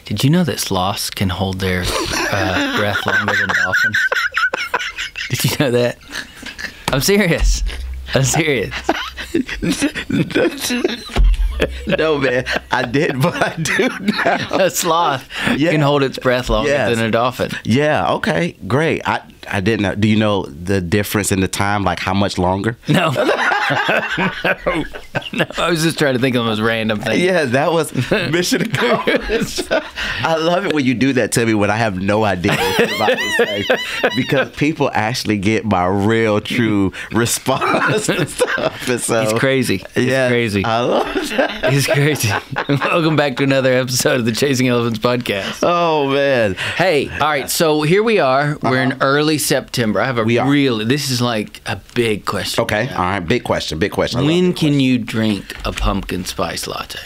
Did you know that sloths can hold their breath longer than dolphins? Did you know that? I'm serious. No, man, I did, but I do now. A sloth can hold its breath longer than a dolphin. Yeah, okay, great. I didn't know. Do you know the difference in the time, like how much longer? No. No, I was just trying to think of those random things. Yeah, that was mission accomplished. I love it when you do that to me when I have no idea what you're about to say, because people actually get my real, true response and stuff. And so, He's crazy. He's crazy. I love that. He's crazy. Welcome back to another episode of the Chasing Elephants podcast. Oh, man. Hey, all right, so here we are. We're in early September. I have this is like a big question. Okay, all right, big question. When can you drink a pumpkin spice latte?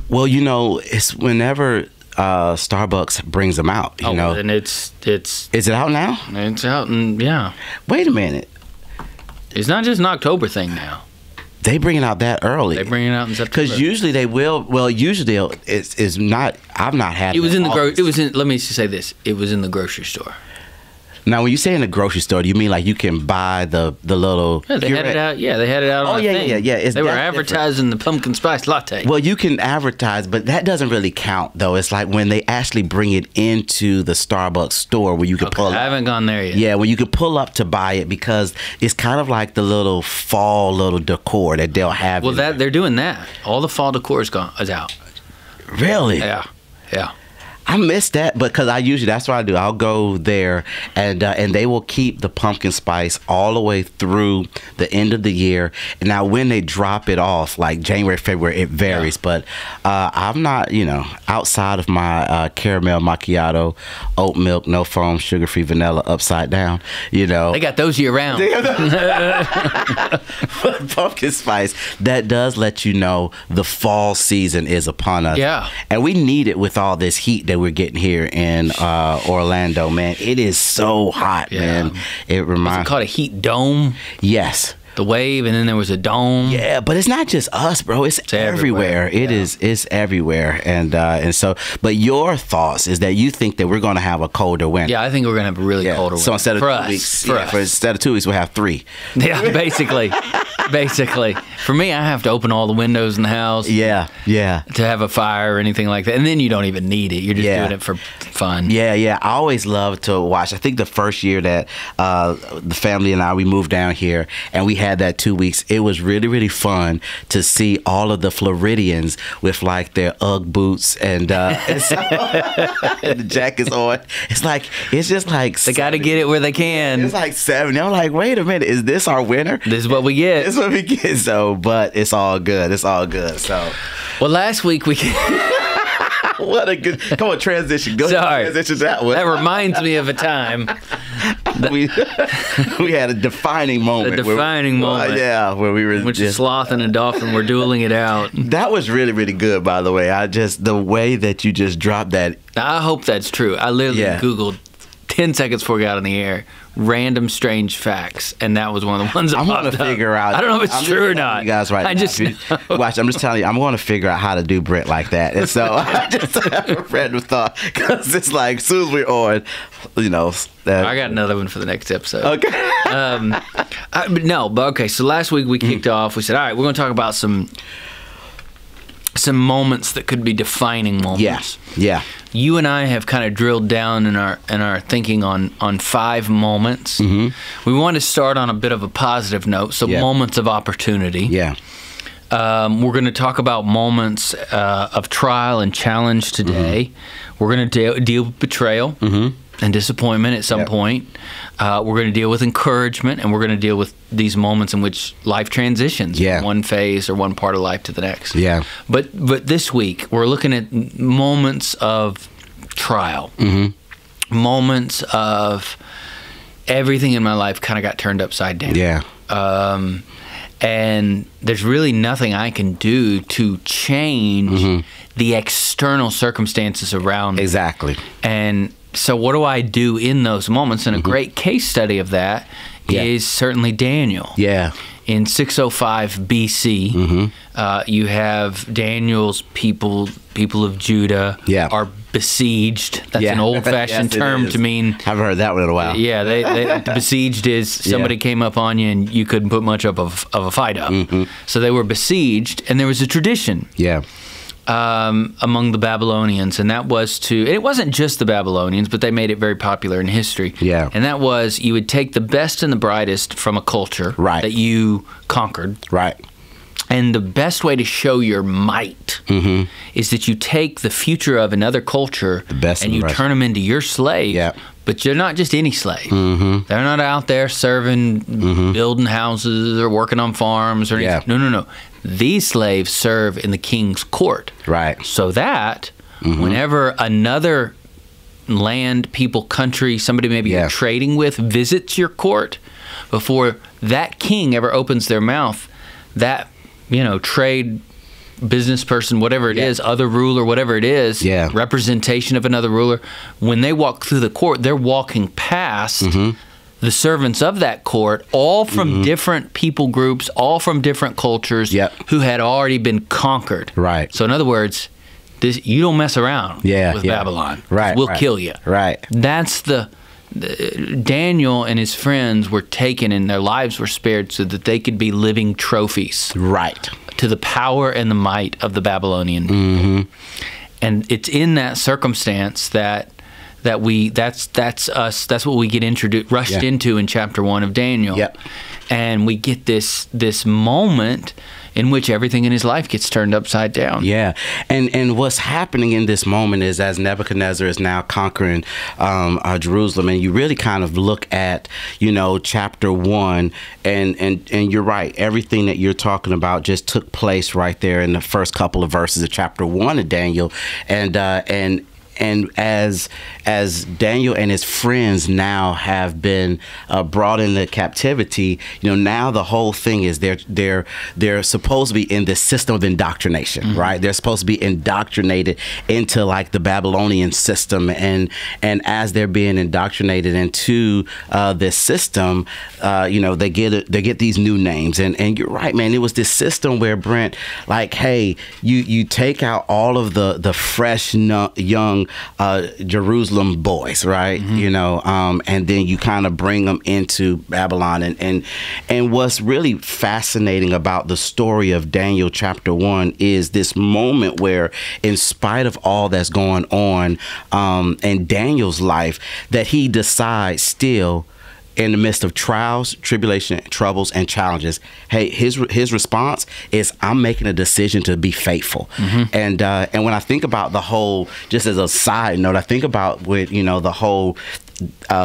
Well, you know, it's whenever Starbucks brings them out. You know, and it's. Is it out now? It's out, and yeah. Wait a minute. It's not just an October thing now. They bring it out that early. They bring it out in September. Because usually they will. Well, usually it's not. I've not had. It was in the It was in. Let me just say this. It was in the grocery store. Now, when you say in the grocery store, do you mean like you can buy the little? Yeah, they had it out. Yeah, they had it out. Oh, on yeah, thing. yeah. They were advertising the pumpkin spice latte. Well, you can advertise, but that doesn't really count, though. It's like when they actually bring it into the Starbucks store where you can pull up. I haven't gone there yet. Yeah, when you can pull up to buy it, because it's kind of like the little fall decor that they'll have. Well, they're doing that. All the fall decor is out. Really? Yeah. I miss that, because that's what I do. I'll go there, and they will keep the pumpkin spice all the way through the end of the year. And now when they drop it off, like January, February, it varies. Yeah. But I'm not, outside of my caramel macchiato, oat milk, no foam, sugar-free vanilla, upside down. They got those year round. Pumpkin spice, that does let you know the fall season is upon us. Yeah, and we need it with all this heat that we're getting here in Orlando, man. It is so hot, man. It reminds. Is it called a heat dome? Yes. The wave, and then there was a dome. Yeah, but it's not just us, bro. It's everywhere. It's everywhere, and so. But your thoughts is that you think that we're going to have a colder winter. Yeah, I think we're going to have a really colder winter. So instead of for 2 us, weeks, instead of 2 weeks, we'll have 3. Yeah, basically. For me, I have to open all the windows in the house. Yeah. To have a fire or anything like that, and then you don't even need it. You're just doing it for fun. Yeah. I always love to watch. I think the first year that the family and we moved down here, and we had that 2 weeks, it was really, really fun to see all of the Floridians with like their Ugg boots and the jackets on. It's just like they got to get it where they can. It's like 70. I'm like, wait a minute, is this our winter? This is what we get. This is what we get. So, but it's all good. So, well, last week we. What a good. Come on, transition. Go Sorry. Ahead, transition that one. That reminds me of a time. We had a defining moment. Where we were. Which a sloth and a dolphin were dueling it out. That was really, really good, by the way. The way that you just dropped that. I hope that's true. I literally Googled 10 seconds before we got on the air, random strange facts, and that was one of the ones that I want to figure out. I don't know if it's true or not. You guys, right? Watch. I'm just telling you. I'm going to figure out how to do Brent like that. And so I just have a random thought, because it's like as soon as we're on, I got another one for the next episode. Okay. Okay. So last week we kicked off. We said, all right, we're going to talk about some moments that could be defining moments. Yeah. You and I have kind of drilled down in our thinking on 5 moments. Mm-hmm. We want to start on a bit of a positive note, so moments of opportunity. Yeah. We're going to talk about moments of trial and challenge today. Mm-hmm. We're going to deal with betrayal and disappointment at some point. We're going to deal with encouragement, and we're going to deal with these moments in which life transitions from one phase or one part of life to the next. Yeah. But this week, we're looking at moments of trial, moments of everything in my life kind of got turned upside down. Yeah. And there's really nothing I can do to change the external circumstances around me. Exactly. And so what do I do in those moments? And a great case study of that is certainly Daniel. Yeah. in 605 BC, you have Daniel's people of Judah, are besieged. That's an old-fashioned term to mean. Haven't heard that one in a while. Yeah, they besieged is somebody came up on you and you couldn't put much of a fight up. So they were besieged, and there was a tradition. Among the Babylonians, and that was it wasn't just the Babylonians, but they made it very popular in history. And that was, you would take the best and the brightest from a culture that you conquered. And the best way to show your might is that you take the future of another culture and you turn them into your slave. But you're not just any slave. They're not out there serving, building houses or working on farms or anything. No. These slaves serve in the king's court. So that whenever another land, people, country, somebody maybe you're trading with visits your court, before that king ever opens their mouth, that trade business person, whatever it is, other ruler, whatever it is, representation of another ruler, when they walk through the court, they're walking past the servants of that court, all from different people groups, all from different cultures, who had already been conquered. So in other words, you don't mess around with Babylon. We'll kill you. That's Daniel and his friends were taken and their lives were spared so that they could be living trophies to the power and the might of the Babylonian people. And it's in that circumstance that's what we get rushed into in chapter 1 of Daniel. And we get this moment in which everything in his life gets turned upside down. And what's happening in this moment is, as Nebuchadnezzar is now conquering Jerusalem, and you really kind of look at, chapter 1, and you're right, everything that you're talking about just took place right there in the first couple of verses of chapter 1 of Daniel. And as Daniel and his friends now have been brought into captivity, now the whole thing is they're supposed to be in this system of indoctrination, right? They're supposed to be indoctrinated into like the Babylonian system, and as they're being indoctrinated into this system, they get these new names, and you're right, man. It was this system where, Brent, like, hey, you take out all of the fresh young Jerusalem boys, right? And then you kind of bring them into Babylon. And what's really fascinating about the story of Daniel chapter 1 is this moment where, in spite of all that's going on in Daniel's life, that he decides still, in the midst of trials, tribulation, troubles, and challenges, hey, his response is, I'm making a decision to be faithful. And when I think about the whole, just as a side note, I think about the whole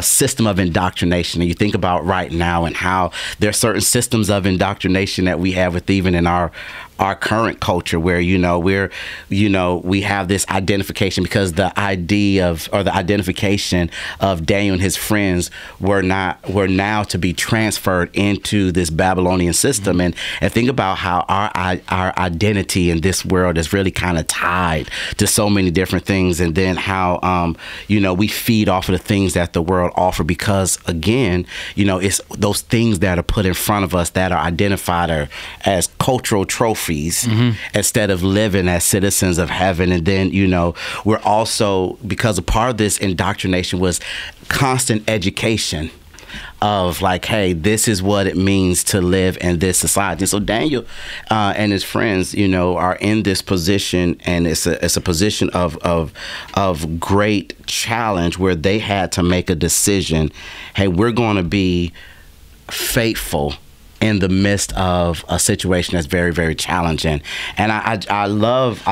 system of indoctrination, and you think about right now and how there are certain systems of indoctrination that we have with even in our current culture, where we have this identification, because the identification of Daniel and his friends were now to be transferred into this Babylonian system. And think about how our identity in this world is really kind of tied to so many different things, and then how we feed off of the things that the world offer, because again, it's those things that are put in front of us that are identified as cultural trophies, instead of living as citizens of heaven. And then we're also, because a part of this indoctrination was constant education of like, hey, this is what it means to live in this society. And so Daniel and his friends, are in this position, and it's a position of great challenge, where they had to make a decision. Hey, we're going to be faithful in the midst of a situation that's very, very challenging. And I love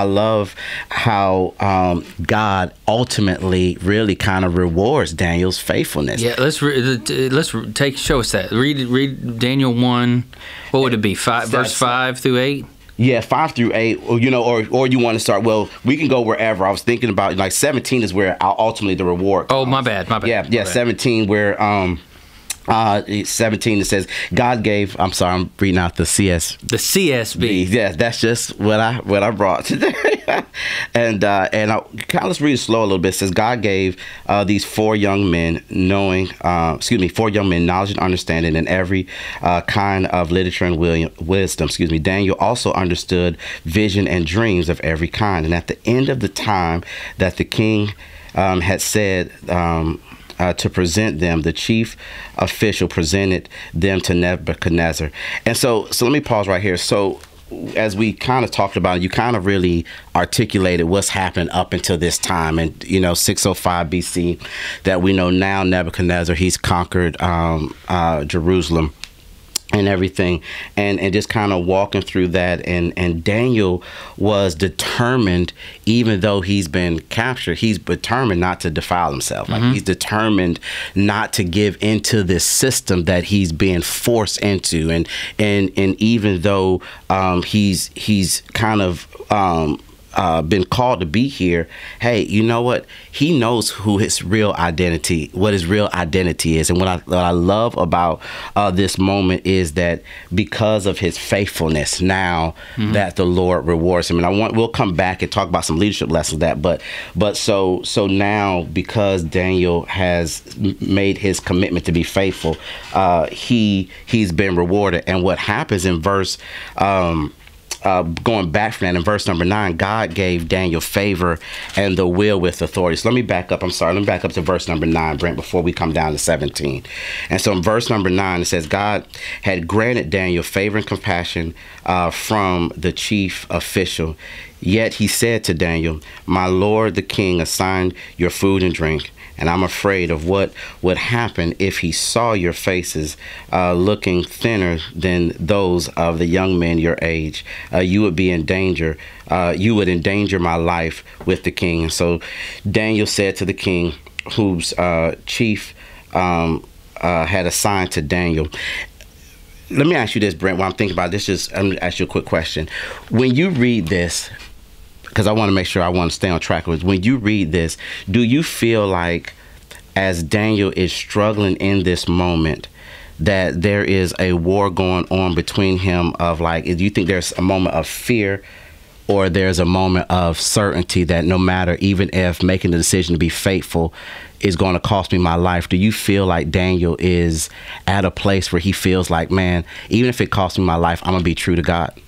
how God ultimately really kind of rewards Daniel's faithfulness. Yeah, let's show us that. Read Daniel 1. What would it be? Verse 5 through 8. Yeah, 5 through 8, or you want to start. Well, we can go wherever. I was thinking about like 17 is where ultimately the reward comes. Oh, my bad. Yeah, 17 where 17, it says God gave, I'm sorry, I'm reading out the CSB. Yeah, that's just what I brought today. and let's read it slow a little bit. It says God gave these four young men knowledge and understanding in every kind of literature and wisdom. Daniel also understood vision and dreams of every kind. And at the end of the time that the king had said to present them, the chief official presented them to Nebuchadnezzar. And so let me pause right here. So as we kind of talked about, you kind of really articulated what's happened up until this time, and 605 BC, that we know now. Nebuchadnezzar, he's conquered Jerusalem and everything, and just kind of walking through that, and Daniel was determined, even though he's been captured, he's determined not to defile himself. Like, he's determined not to give into this system that he's being forced into, and even though he's kind of been called to be here, hey, you know what? He knows what his real identity is. And what I love about this moment is that because of his faithfulness, now that the Lord rewards him. And we'll come back and talk about some leadership lessons of that. But so now, because Daniel has made his commitment to be faithful, he's been rewarded. And what happens in verse going back from that, in verse number 9, God gave Daniel favor and the will with authority. So let me back up. I'm sorry. Let me back up to verse number 9, Brent, before we come down to 17. And so in verse number 9, it says, God had granted Daniel favor and compassion from the chief official. Yet he said to Daniel, my lord the king assigned your food and drink, and I'm afraid of what would happen if he saw your faces looking thinner than those of the young men your age. You would be in danger. You would endanger my life with the king. And so Daniel said to the king, whose chief had assigned to Daniel. Let me ask you this, Brent, while I'm thinking about this, I'm going to ask you a quick question. When you read this, because I want to make sure I want to stay on track with, when you read this, do you feel like, as Daniel is struggling in this moment, that there is a war going on between him of, like, do you think there's a moment of fear, or there's a moment of certainty that no matter, even if making the decision to be faithful is going to cost me my life? Do you feel like Daniel is at a place where he feels like, man, even if it costs me my life, I'm going to be true to God?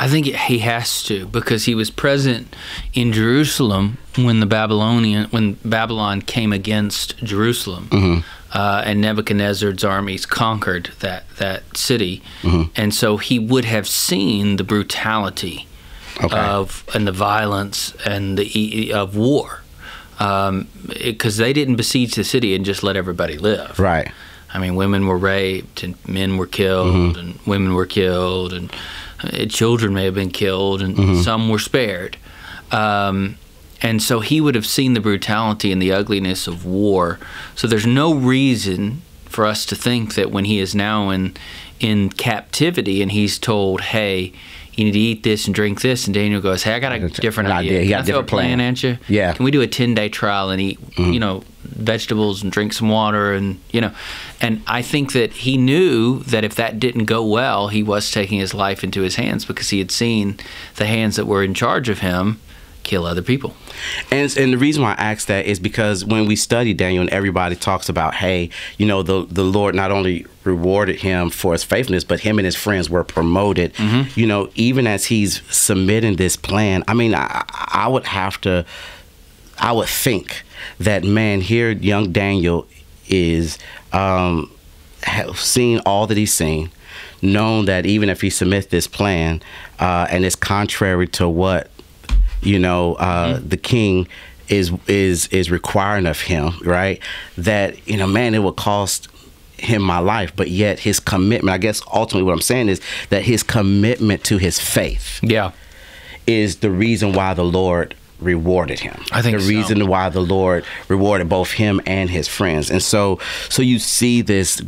I think he has to, because he was present in Jerusalem when Babylon came against Jerusalem, and Nebuchadnezzar's armies conquered that city, and so he would have seen the brutality and the violence and of war, because they didn't besiege the city and just let everybody live. Right. I mean, women were raped and men were killed, and women were killed, and children may have been killed, and some were spared. And so he would have seen the brutality and the ugliness of war. So there's no reason for us to think that when he is now in captivity and he's told, hey, you need to eat this and drink this, and Daniel goes, hey, I got a different idea. He got a different plan at you? Yeah. Can we do a 10-day trial and eat, vegetables and drink some water, and and I think that he knew that if that didn't go well, he was taking his life into his hands, because he had seen the hands that were in charge of him kill other people. And the reason why I ask that is because when we study Daniel and everybody talks about, hey, the Lord not only rewarded him for his faithfulness, but him and his friends were promoted. Even as he's submitting this plan, I mean, I would think that, man, here young Daniel is seen all that he's seen, known that even if he submits this plan and it's contrary to what the king is requiring of him, right, that man, it would cost him my life, but yet his commitment, I guess ultimately what I'm saying is that his commitment to his faith is the reason why the Lord rewarded him. I think the reason why the Lord rewarded both him and his friends. And so you see this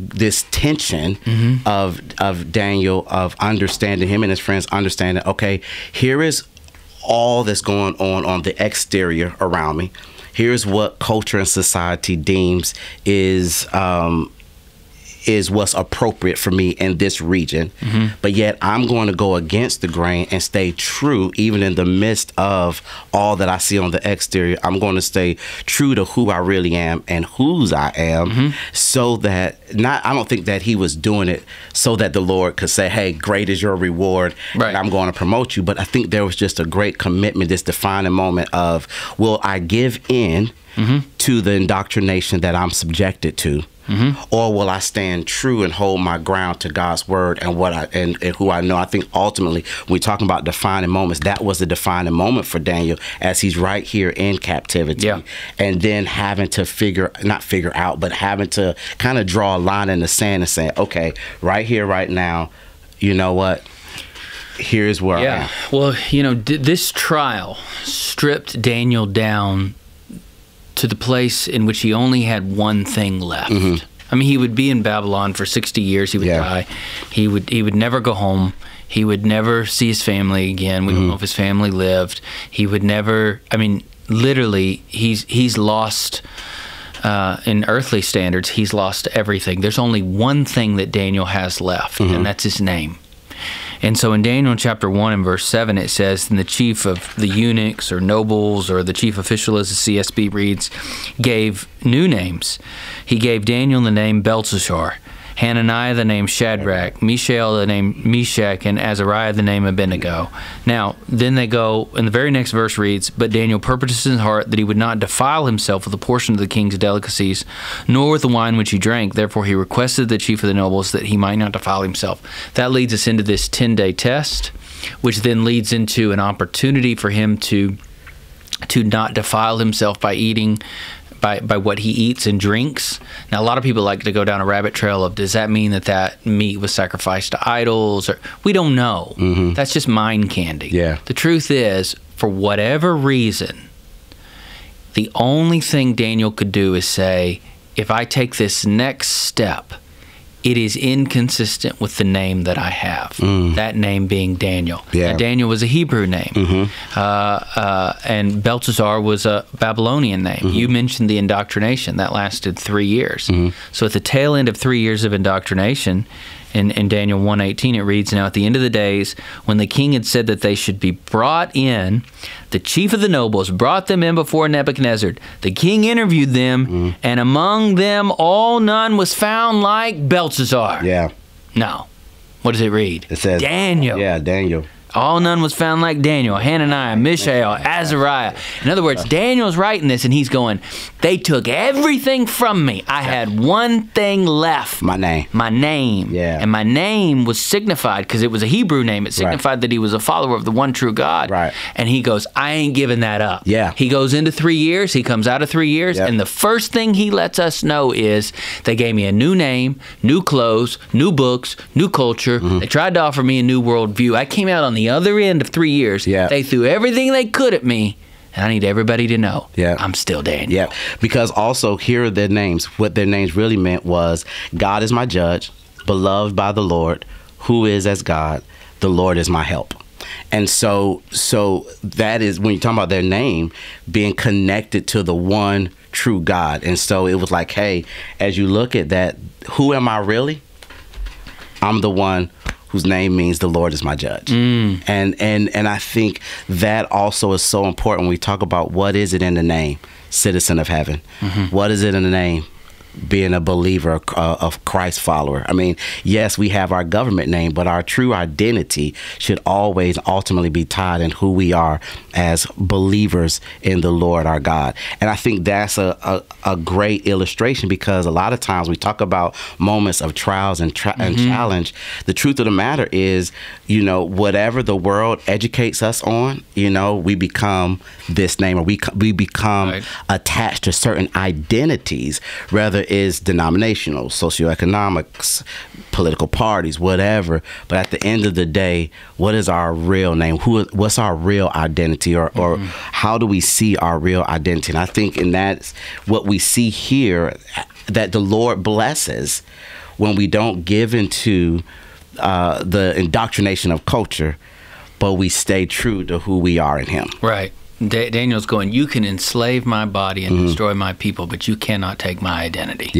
tension of Daniel, of understanding, him and his friends understanding, okay, here is all that's going on the exterior around me. Here's what culture and society deems is is what's appropriate for me in this region. But yet I'm going to go against the grain and stay true even in the midst of all that I see on the exterior. I'm going to stay true to who I really am and whose I am, so that I don't think that he was doing it so that the Lord could say, hey, great is your reward, and I'm going to promote you. But I think there was just a great commitment, this defining moment of, will I give in to the indoctrination that I'm subjected to? Or will I stand true and hold my ground to God's word and what and who I know? I think ultimately, when we're talking about defining moments, that was the defining moment for Daniel as he's right here in captivity. And then having to not figure out, but having to kind of draw a line in the sand and say, okay, right here, right now, you know what? Here's where I am. Well, you know, this trial stripped Daniel down to the place in which he only had one thing left. I mean, he would be in Babylon for 60 years. He would die. He would never go home. He would never see his family again. We don't know if his family lived. He would never. I mean, literally, he's lost. In earthly standards, he's lost everything. There's only one thing that Daniel has left, and that's his name. And so in Daniel chapter 1 and verse 7, it says, and the chief of the eunuchs or nobles, or the chief official, as the CSB reads, gave new names. He gave Daniel the name Belteshazzar, Hananiah the name Shadrach, Mishael the name Meshach, and Azariah the name Abednego. Now, then they go, and the very next verse reads, but Daniel purposed in his heart that he would not defile himself with a portion of the king's delicacies, nor with the wine which he drank. Therefore he requested the chief of the nobles that he might not defile himself. That leads us into this 10-day test, which then leads into an opportunity for him to not defile himself by eating by what he eats and drinks. Now, a lot of people like to go down a rabbit trail of, does that mean that meat was sacrificed to idols? Or we don't know. That's just mind candy. The truth is, for whatever reason, the only thing Daniel could do is say, if I take this next step, it is inconsistent with the name that I have. That name being Daniel. Now, Daniel was a Hebrew name. And Belteshazzar was a Babylonian name. You mentioned the indoctrination. That lasted 3 years. So at the tail end of 3 years of indoctrination, in Daniel 1:18 it reads, now at the end of the days, when the king had said that they should be brought in, the chief of the nobles brought them in before Nebuchadnezzar. The king interviewed them, and among them all none was found like Belteshazzar. No. What does it read? It says Daniel. Daniel. All none was found like Daniel, Hananiah, Mishael, Azariah. In other words, Daniel's writing this and he's going, they took everything from me. I had one thing left. My name. My name. And my name was signified, because it was a Hebrew name. It signified that he was a follower of the one true God. And he goes, I ain't giving that up. He goes into 3 years. He comes out of 3 years. And the first thing he lets us know is, they gave me a new name, new clothes, new books, new culture. They tried to offer me a new worldview. I came out on the other end of 3 years. They threw everything they could at me, and I need everybody to know I'm still Daniel. Because also, here are their names. What their names really meant was, God is my judge, beloved by the Lord, who is as God, the Lord is my help. And so that is, when you talk about their name, being connected to the one true God. And so it was like, hey, as you look at that, who am I really? I'm the one whose name means the Lord is my judge. And I think that also is so important when we talk about, what is it in the name? Citizen of heaven. What is it in the name? Being a believer, of Christ follower. I mean, yes, we have our government name, but our true identity should always ultimately be tied in who we are as believers in the Lord our God. And I think that's a great illustration, because a lot of times we talk about moments of trials and challenge. The truth of the matter is, you know, whatever the world educates us on, you know, we become this name, or we become attached to certain identities, rather is denominational, socioeconomics, political parties, whatever. But at the end of the day, what is our real name? What's our real identity, or how do we see our real identity? And I think in that's what we see here, that the Lord blesses when we don't give into the indoctrination of culture, but we stay true to who we are in Him. Daniel's going, you can enslave my body and destroy my people, but you cannot take my identity.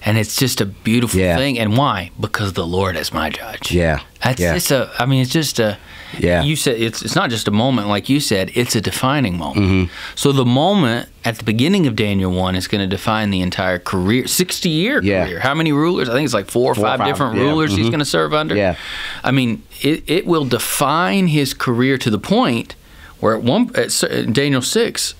And it's just a beautiful Yeah. thing. And why? Because the Lord is my judge. Yeah. That's Yeah. just a, I mean, it's just a, Yeah. you said, it's not just a moment, like you said, it's a defining moment. Mm-hmm. So the moment at the beginning of Daniel 1 is going to define the entire career, 60-year Yeah. career. How many rulers? I think it's like four or five different yeah. rulers he's Mhm. going to serve under. Yeah. I mean, it will define his career to the point where at Daniel 6,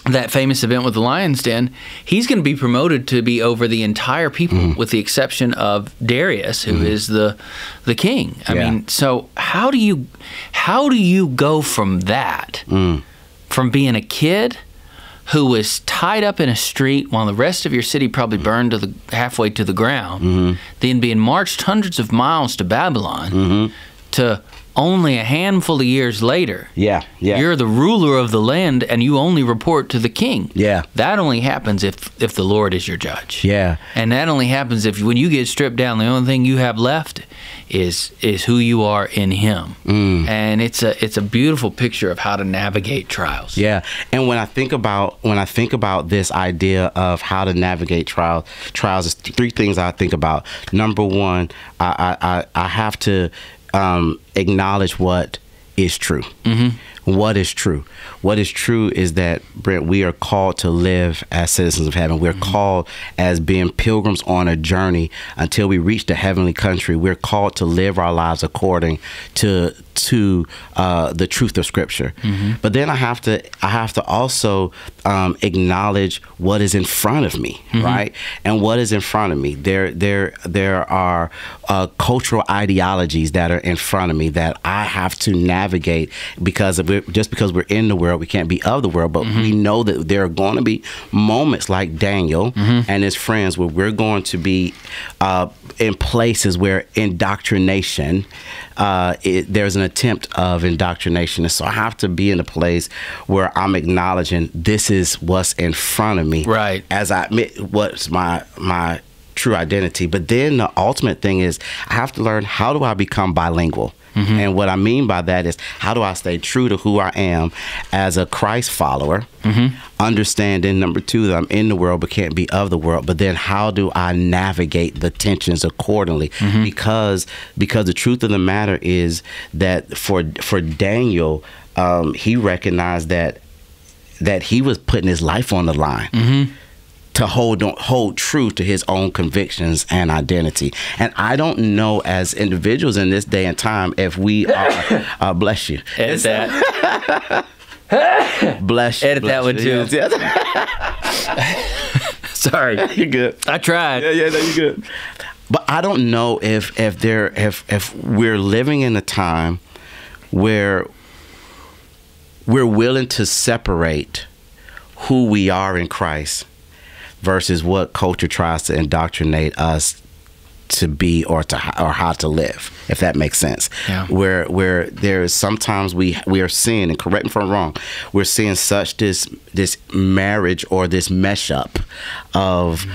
that famous event with the lion's den, he's going to be promoted to be over the entire people, Mm-hmm. with the exception of Darius, who is the king. I Yeah. mean, so how do you go from that, from being a kid who was tied up in a street while the rest of your city probably burned to halfway to the ground, then being marched hundreds of miles to Babylon, to only a handful of years later, Yeah. Yeah. you're the ruler of the land and you only report to the king. Yeah. That only happens if the Lord is your judge. Yeah. And that only happens if when you get stripped down, the only thing you have left is who you are in him. And it's a beautiful picture of how to navigate trials. Yeah, and when I think about this idea of how to navigate trials, there's three things I think about. Number one, I have to acknowledge what is true. What is true? What is true is that, Brent, we are called to live as citizens of heaven. We're called as being pilgrims on a journey until we reach the heavenly country. We're called to live our lives according to the truth of Scripture. But then I have to also acknowledge what is in front of me, right? And what is in front of me? There are cultural ideologies that are in front of me that I have to navigate, because just because we're in the world, we can't be of the world. But we know that there are going to be moments like Daniel and his friends where we're going to be in places where indoctrination, there's an attempt of indoctrination. And so I have to be in a place where I'm acknowledging this is what's in front of me, Right. as I admit what's my true identity. But then the ultimate thing is I have to learn, how do I become bilingual? And what I mean by that is, how do I stay true to who I am as a Christ follower, understanding, number two, that I'm in the world but can't be of the world. But then how do I navigate the tensions accordingly? Because the truth of the matter is that for Daniel, he recognized that he was putting his life on the line. To hold true to his own convictions and identity. And I don't know, as individuals in this day and time, if we are bless you. Edit that. Bless you. Edit that one too. Yes. Sorry. You're good. I tried. No, you're good. But I don't know if we're living in a time where we're willing to separate who we are in Christ versus what culture tries to indoctrinate us to be or how to live, if that makes sense. Yeah. Where there's sometimes we are seeing, and correct me if I'm wrong, we're seeing such this marriage or this mesh up of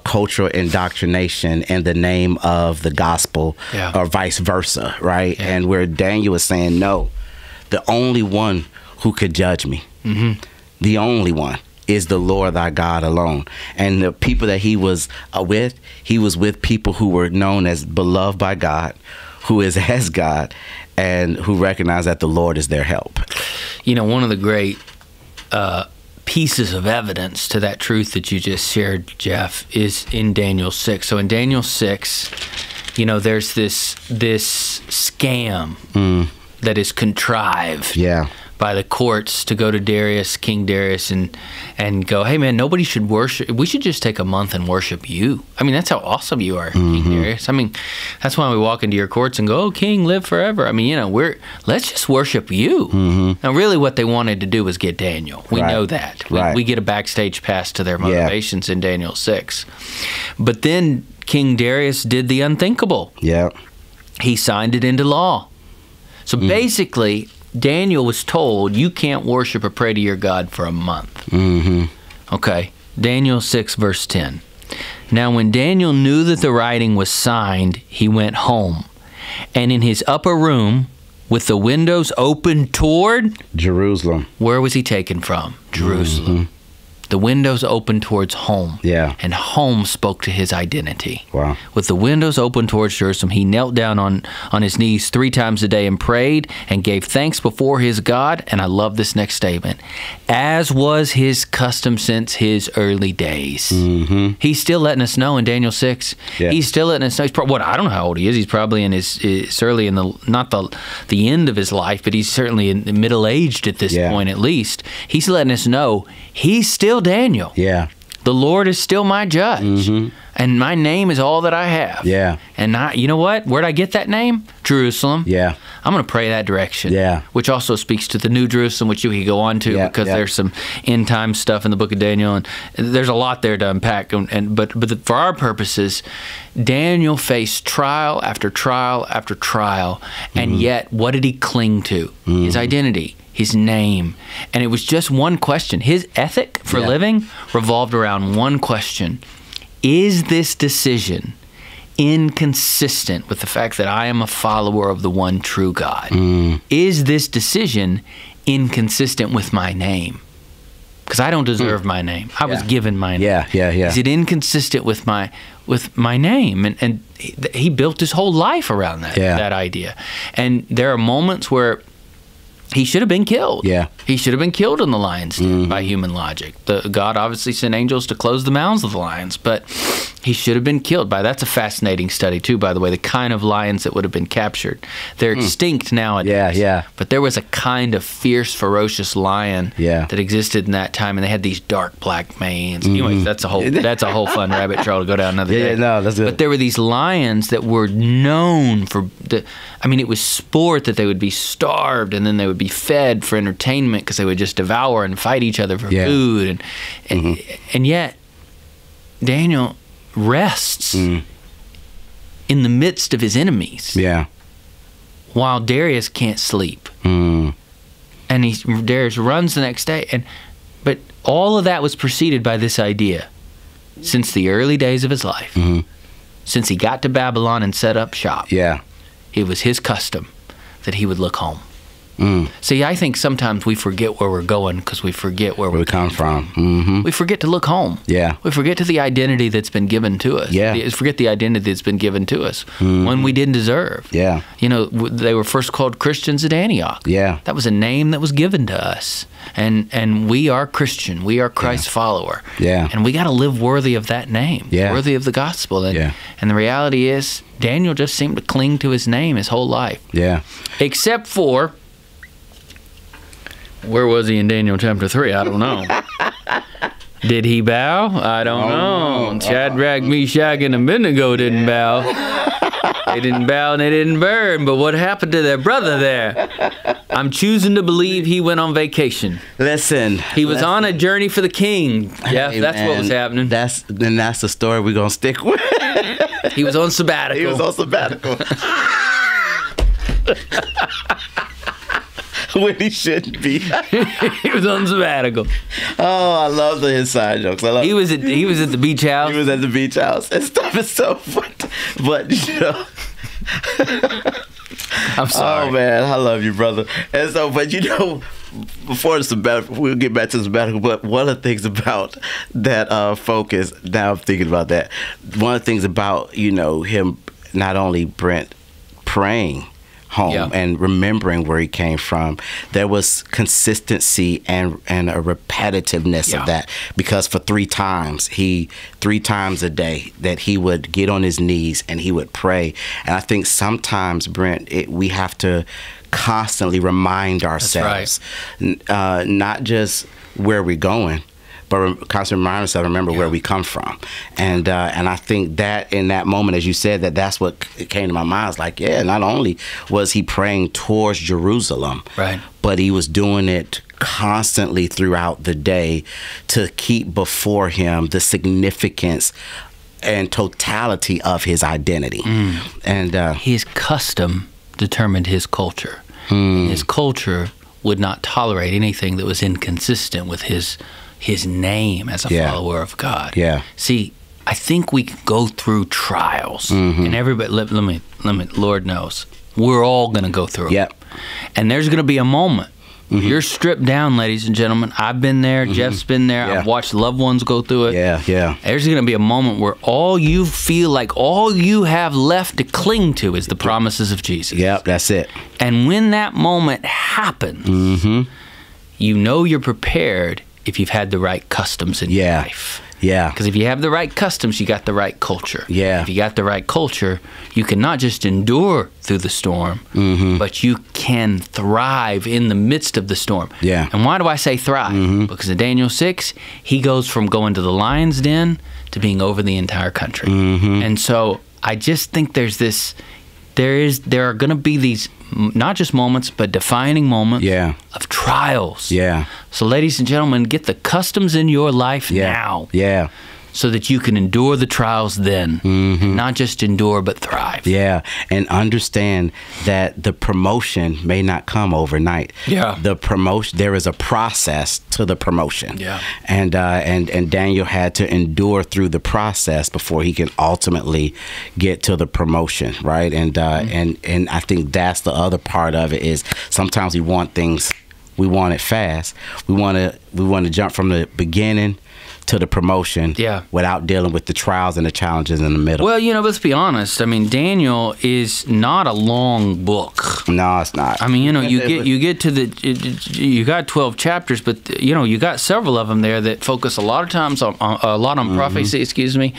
cultural indoctrination in the name of the gospel, or vice versa, right? Yeah. And where Daniel is saying, no, the only one who could judge me, the only one, is the Lord thy God alone. And the people that he was with people who were known as beloved by God, who is as God, and who recognize that the Lord is their help. You know, one of the great pieces of evidence to that truth that you just shared, Jeff, is in Daniel 6. So in Daniel 6, you know, there's this scam that is contrived. Yeah. By the courts to go to Darius, King Darius, and go, hey man, nobody should worship. We should just take a month and worship you. I mean, that's how awesome you are, King Darius. I mean, that's why we walk into your courts and go, oh, King, live forever. I mean, you know, let's just worship you. Now, really, what they wanted to do was get Daniel. We know that. We get a backstage pass to their motivations in Daniel 6. But then King Darius did the unthinkable. Yeah, he signed it into law. So basically, Daniel was told, you can't worship or pray to your God for a month. Okay, Daniel 6, verse 10. Now when Daniel knew that the writing was signed, he went home. And in his upper room, with the windows open toward Jerusalem. Where was he taken from? Jerusalem. the windows open towards home. Yeah. And home spoke to his identity. Wow. With the windows open towards Jerusalem, he knelt down on his knees 3 times a day and prayed and gave thanks before his God. And I love this next statement. As was his custom since his early days. Mm-hmm. He's still letting us know in Daniel 6. Yeah. He's still letting us know. I don't know how old he is. He's probably in his early in the, not the end of his life, but he's certainly middle-aged at this point at least. He's letting us know he's still Daniel. Yeah. The Lord is still my judge. Mm-hmm. And my name is all that I have. Yeah. And you know what? Where'd I get that name? Jerusalem. Yeah. I'm going to pray that direction. Yeah. Which also speaks to the New Jerusalem, which you can go on to because there's some end time stuff in the book of Daniel, and there's a lot there to unpack. But for our purposes, Daniel faced trial after trial after trial, and yet what did he cling to? His identity. His name. And it was just one question. His ethic for living revolved around one question. Is this decision inconsistent with the fact that I am a follower of the one true God? Is this decision inconsistent with my name? Because I don't deserve my name. I was given my name. Is it inconsistent with my name? And he built his whole life around that idea. And there are moments where he should have been killed. Yeah. He should have been killed in the lion's den by human logic. God obviously sent angels to close the mouths of the lions, but he should have been killed by. That's a fascinating study too, by the way, the kind of lions that would have been captured. They're extinct nowadays. But there was a kind of fierce, ferocious lion that existed in that time, and they had these dark black manes. Anyways, that's a whole fun rabbit trail to go down another day. No, that's good. But there were these lions that were known for it was sport that they would be starved and then they would be fed for entertainment because they would just devour and fight each other for food. And yet, Daniel rests in the midst of his enemies. While Darius can't sleep. And Darius runs the next day. But all of that was preceded by this idea. Since the early days of his life, since he got to Babylon and set up shop, it was his custom that he would look home. See, I think sometimes we forget where we're going because we forget where we come from. We forget to look home. We forget to the identity that's been given to us. We forget the identity that's been given to us when we didn't deserve. You know, they were first called Christians at Antioch. That was a name that was given to us. And we are Christian. We are Christ's follower. And we got to live worthy of that name, worthy of the gospel. And the reality is, Daniel just seemed to cling to his name his whole life. Except for, where was he in Daniel chapter 3? I don't know. Did he bow? I don't know. Shadrach, Meshach, and Abednego didn't bow. They didn't bow and they didn't burn. But what happened to their brother there? I'm choosing to believe he went on vacation. Listen. He was on a journey for the king. Yeah, that's what was happening. That's the story we're going to stick with. He was on sabbatical. He was on sabbatical. When he shouldn't be. He was on sabbatical. Oh, I love the inside jokes. He was at the beach house. He was at the beach house. And stuff is so fun. But, you know. I'm sorry. Oh, man. I love you, brother. And so, but, you know, before the sabbatical, we'll get back to the sabbatical, but one of the things about that focus, now I'm thinking about that, one of the things about, you know, him, not only Brent, praying home and remembering where he came from, there was consistency and a repetitiveness of that, because for 3 times a day that he would get on his knees and he would pray. And I think sometimes, Brent, we have to constantly remind ourselves, not just where we're going, but constantly remind ourselves, remember where we come from. And I think that in that moment, as you said, that's what came to my mind. It's like, not only was he praying towards Jerusalem, but he was doing it constantly throughout the day to keep before him the significance and totality of his identity. And his custom determined his culture. His culture would not tolerate anything that was inconsistent with his name as a follower of God. See, I think we can go through trials, and everybody. Let me. Lord knows, we're all going to go through it. And there's going to be a moment You're stripped down, ladies and gentlemen. I've been there. Jeff's been there. Yeah. I've watched loved ones go through it. Yeah. There's going to be a moment where all you feel like all you have left to cling to is the promises of Jesus. Yep, that's it. And when that moment happens, you know you're prepared if you've had the right customs in your life. Yeah. Because if you have the right customs, you got the right culture. Yeah. If you got the right culture, you can not just endure through the storm, but you can thrive in the midst of the storm. Yeah. And why do I say thrive? Because in Daniel 6, he goes from going to the lion's den to being over the entire country. And so I just think there are going to be these not just moments, but defining moments of trials. Yeah. So, ladies and gentlemen, get the customs in your life now. Yeah. So that you can endure the trials then. Not just endure, but thrive. Yeah. And understand that the promotion may not come overnight. Yeah. The promotion, there is a process to the promotion. Yeah. And Daniel had to endure through the process before he can ultimately get to the promotion, right? And I think that's the other part of it is sometimes we want it fast. We want to jump from the beginning to the promotion without dealing with the trials and the challenges in the middle. Well, let's be honest. I mean, Daniel is not a long book. No, it's not. I mean, you get to you got 12 chapters, but you got several of them there that focus a lot of times on prophecy, excuse me,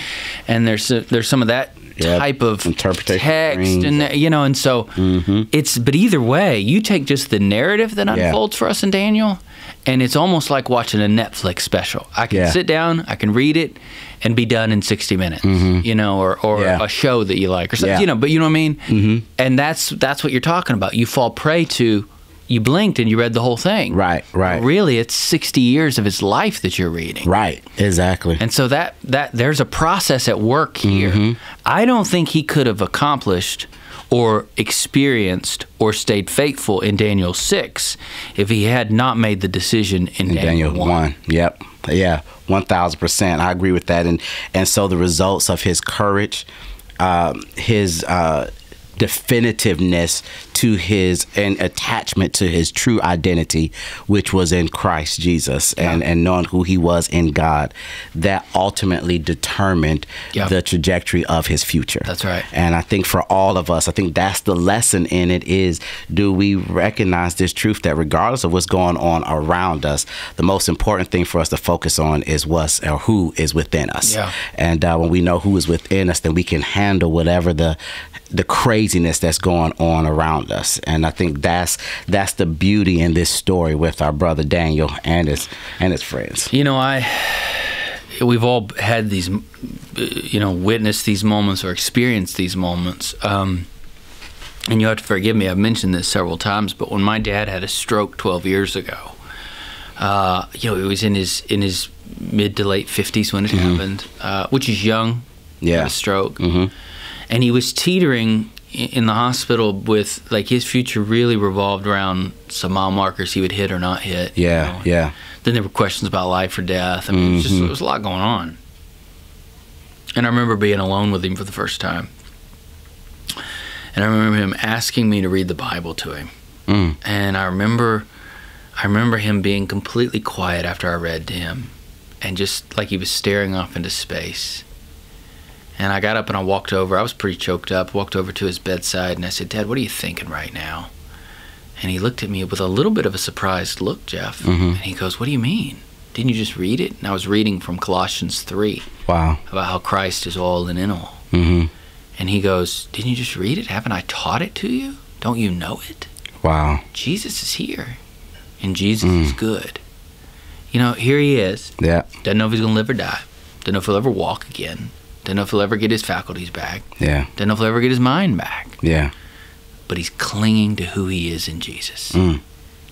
and there's some of that type of interpretation text and so but either way, you take just the narrative that unfolds for us in Daniel, and it's almost like watching a Netflix special. I can sit down, I can read it, and be done in 60 minutes, or a show that you like, or something, but you know what I mean? And that's what you're talking about. You fall prey to, you blinked and you read the whole thing. Right. Really, it's 60 years of his life that you're reading. Right, exactly. And so that there's a process at work here. I don't think he could have accomplished or experienced or stayed faithful in Daniel 6 if he had not made the decision in Daniel 1. Yep. Yeah, 1,000%. I agree with that. And so the results of his courage, his definitiveness to his and attachment to his true identity, which was in Christ Jesus, and knowing who he was in God, that ultimately determined the trajectory of his future. That's right. And I think for all of us, I think that's the lesson in it is, do we recognize this truth that regardless of what's going on around us, the most important thing for us to focus on is who is within us. Yeah. And when we know who is within us, then we can handle whatever the craziness that's going on around us. And I think that's the beauty in this story with our brother Daniel and his friends. We've all had these, witnessed these moments or experienced these moments. And you have to forgive me, I've mentioned this several times, but when my dad had a stroke 12 years ago, he was in his mid to late 50s when it happened, which is young. Yeah. Had a stroke. And he was teetering in the hospital with, like, his future really revolved around some mile markers he would hit or not hit. Yeah. Then there were questions about life or death. I mean, it was a lot going on. And I remember being alone with him for the first time. And I remember him asking me to read the Bible to him. And I remember him being completely quiet after I read to him, and just like he was staring off into space. And I got up and I walked over. I was pretty choked up, walked over to his bedside, and I said, "Dad, what are you thinking right now?" And he looked at me with a little bit of a surprised look, Jeff. And he goes, "What do you mean? Didn't you just read it?" And I was reading from Colossians 3. Wow. About how Christ is all and in all. And he goes, "Didn't you just read it? Haven't I taught it to you? Don't you know it?" Wow. Jesus is here, and Jesus is good. Here he is. Yeah. Doesn't know if he's going to live or die. Doesn't know if he'll ever walk again. Doesn't know if he'll ever get his faculties back. Yeah. Doesn't know if he'll ever get his mind back. Yeah. But he's clinging to who he is in Jesus.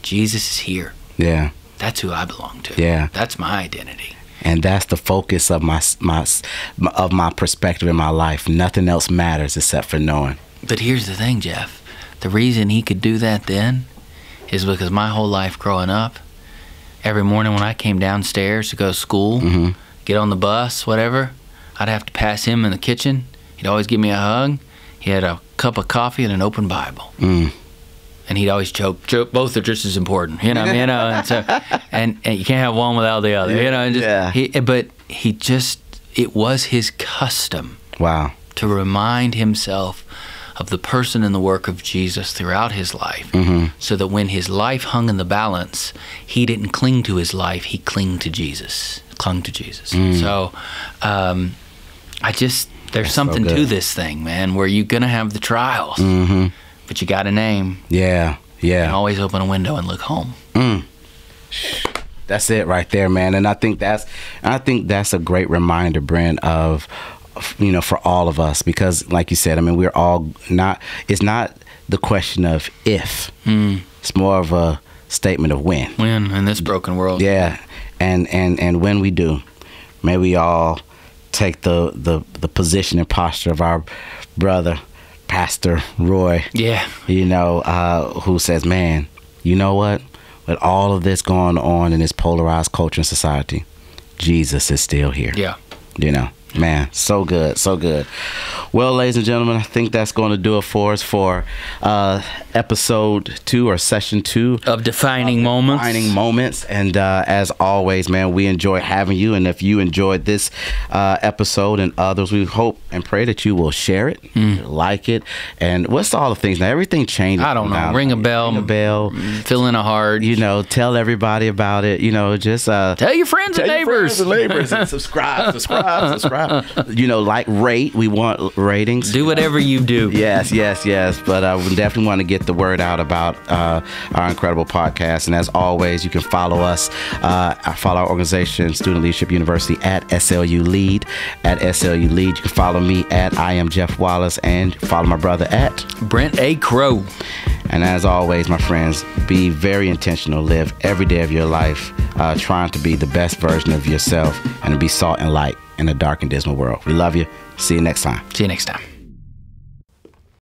Jesus is here. Yeah. That's who I belong to. Yeah. That's my identity. And that's the focus of my perspective in my life. Nothing else matters except for knowing. But here's the thing, Jeff. The reason he could do that then is because my whole life growing up, every morning when I came downstairs to go to school, get on the bus, whatever, I'd have to pass him in the kitchen. He'd always give me a hug. He had a cup of coffee and an open Bible. and he'd always joke. Both are just as important, you know. And so, and you can't have one without the other, you know. And just, it was his custom. Wow. To remind himself of the person and the work of Jesus throughout his life, so that when his life hung in the balance, he didn't cling to his life; he clung to Jesus. So, there's That's something so to this thing, man, where you're gonna have the trials, but you got a name. Yeah. And always open a window and look home. That's it right there, man. And I think that's a great reminder, Brent, of, you know, for all of us, because like you said, I mean, we're all not, it's not the question of if, it's more of a statement of when In this broken world. Yeah. And when we do, may we all take the position and posture of our brother, Pastor Roy, you know, who says, man, you know what, with all of this going on in this polarized culture and society, Jesus is still here. You know, man, so good. Well, ladies and gentlemen, I think that's going to do it for us for episode 2 or session 2 of Defining Moments. And as always, man, we enjoy having you. And if you enjoyed this episode and others, we hope and pray that you will share it, like it, and what's all the things now? Everything changes. I don't know. Ring a bell. Fill in a heart. You know, tell everybody about it. You know, just tell your friends and neighbors. And subscribe. You know, like, rate. We want ratings. Do whatever you do. Yes. But we definitely want to get the word out about our incredible podcast. And as always, you can follow us. Follow our organization, Student Leadership University, at SLU Lead. You can follow me at I am Jeff Wallace, and follow my brother at Brent A. Crow. And as always, my friends, be very intentional. Live every day of your life trying to be the best version of yourself and to be salt and light in a dark and dismal world. We love you. See you next time.